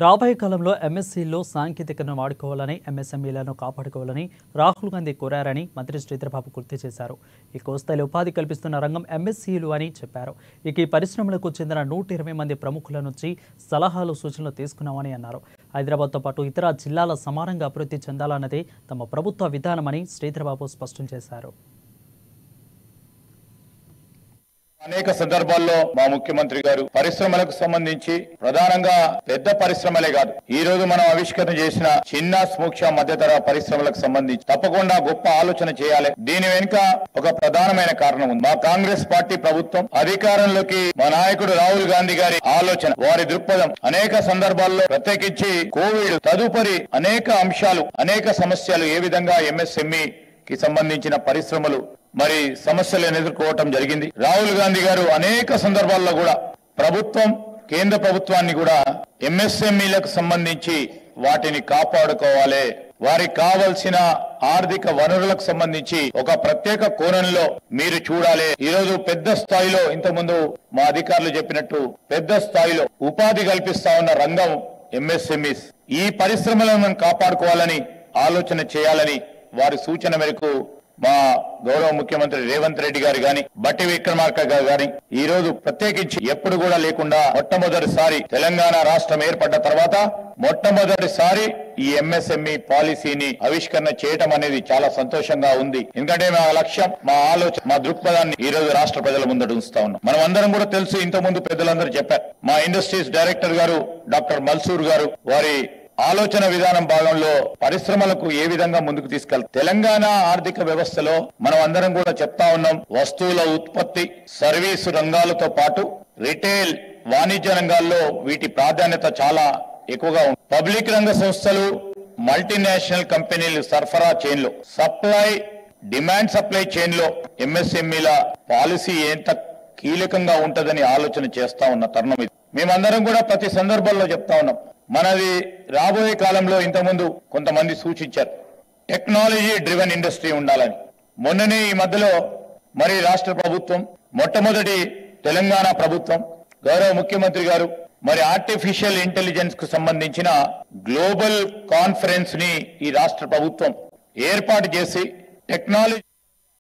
రాబోయే కాలంలో ఎంఎస్సీలో సాంకేతికతను వాడుకోవాలని, ఎంఎస్ఎంఈలను కాపాడుకోవాలని రాహుల్ గాంధీ కోరారని మంత్రి శ్రీధర్బాబు గుర్తు చేశారు. ఈ కోస్తాలో ఉపాధి కల్పిస్తున్న రంగం ఎంఎస్సీలు అని చెప్పారు. ఇక ఈ పరిశ్రమలకు చెందిన 120 మంది ప్రముఖుల నుంచి సలహాలు, సూచనలు తీసుకున్నామని అన్నారు. హైదరాబాద్తో పాటు ఇతర జిల్లాల సమానంగా అభివృద్ధి చెందాలన్నదే తమ ప్రభుత్వ విధానమని శ్రీధర్బాబు స్పష్టం చేశారు. అనేక సందర్భాల్లో మా ముఖ్యమంత్రి గారు పరిశ్రమలకు సంబంధించి ప్రధానంగా పెద్ద పరిశ్రమలే కాదు, ఈ రోజు మనం ఆవిష్కరణ చేసిన చిన్న సూక్ష్మ మధ్యతర పరిశ్రమలకు సంబంధించి తప్పకుండా గొప్ప ఆలోచన చేయాలి. దీని వెనుక ఒక ప్రధానమైన కారణం ఉంది. మా కాంగ్రెస్ పార్టీ ప్రభుత్వం అధికారంలోకి మా నాయకుడు రాహుల్ గాంధీ గారి ఆలోచన, వారి దృక్పథం అనేక సందర్భాల్లో ప్రత్యేకించి కోవిడ్ తదుపరి అనేక అంశాలు, అనేక సమస్యలు ఏ విధంగా ఎంఎస్ఎంఈ కి సంబంధించిన పరిశ్రమలు మరి సమస్యలను ఎదుర్కోవటం జరిగింది. రాహుల్ గాంధీ గారు అనేక సందర్భాల్లో కూడా ప్రభుత్వం, కేంద్ర ప్రభుత్వాన్ని కూడా ఎంఎస్ఎంఈలకు సంబంధించి వాటిని కాపాడుకోవాలి, వారికి కావలసిన ఆర్థిక వనరులకు సంబంధించి ఒక ప్రత్యేక కోణంలో మీరు చూడాలి. ఈ రోజు పెద్ద స్థాయిలో, ఇంతకుముందు మా అధికారులు చెప్పినట్టు పెద్ద స్థాయిలో ఉపాధి కల్పిస్తా ఉన్న రంగం ఎంఎస్ఎంఈస్. ఈ పరిశ్రమలను మనం కాపాడుకోవాలని ఆలోచన చేయాలని వారి సూచన మేరకు మా గౌరవ ముఖ్యమంత్రి రేవంత్ రెడ్డి గారు గాని, బట్టి విక్రమార్క గారు గాని ఈ రోజు ప్రత్యేకించి ఎప్పుడు కూడా లేకుండా మొట్టమొదటిసారి తెలంగాణ రాష్ట్రం ఏర్పడ్డ తర్వాత మొట్టమొదటిసారి ఈ ఎంఎస్ఎంఈ పాలసీని ఆవిష్కరణ చేయడం అనేది చాలా సంతోషంగా ఉంది. ఎందుకంటే మా లక్ష్యం, మా ఆలోచన, మా దృక్పథాన్ని ఈ రోజు రాష్ట్ర ప్రజల ముందట ఉంచుతా ఉన్నాం. మనం అందరం కూడా తెలుసు, ఇంతకుముందు పెద్దలందరూ చెప్పారు. మా ఇండస్ట్రీస్ డైరెక్టర్ గారు డాక్టర్ మల్సూర్ గారు వారి ఆలోచన విధానం భాగంలో పరిశ్రమలకు ఏ విధంగా ముందుకు తీసుకెళ్తారు. తెలంగాణ ఆర్థిక వ్యవస్థలో మనం అందరం కూడా చెప్తా ఉన్నాం, వస్తువుల ఉత్పత్తి, సర్వీసు రంగాలతో పాటు రిటైల్, వాణిజ్య రంగాల్లో వీటి ప్రాధాన్యత చాలా ఎక్కువగా ఉంది. పబ్లిక్ రంగ సంస్థలు, మల్టీనేషనల్ కంపెనీలు సరఫరా చైన్ లో, డిమాండ్ సప్లై చైన్ లో ఎంఎస్ఎంఈల పాలసీ ఎంత కీలకంగా ఉంటదని ఆలోచన చేస్తా ఉన్న తరుణం ఇది. మేమందరం కూడా ప్రతి సందర్భంలో చెప్తా ఉన్నాం, మనది రాబోయే కాలంలో ఇంతకుముందు కొంతమంది సూచించారు టెక్నాలజీ డ్రివెన్ ఇండస్ట్రీ ఉండాలని. మొన్ననే ఈ మధ్యలో మరి రాష్ట్ర ప్రభుత్వం, మొట్టమొదటి తెలంగాణ ప్రభుత్వం, గౌరవ ముఖ్యమంత్రి గారు మరి ఆర్టిఫిషియల్ ఇంటెలిజెన్స్ కు సంబంధించిన గ్లోబల్ కాన్ఫరెన్స్ ని ఈ రాష్ట్ర ప్రభుత్వం ఏర్పాటు చేసి టెక్నాలజీ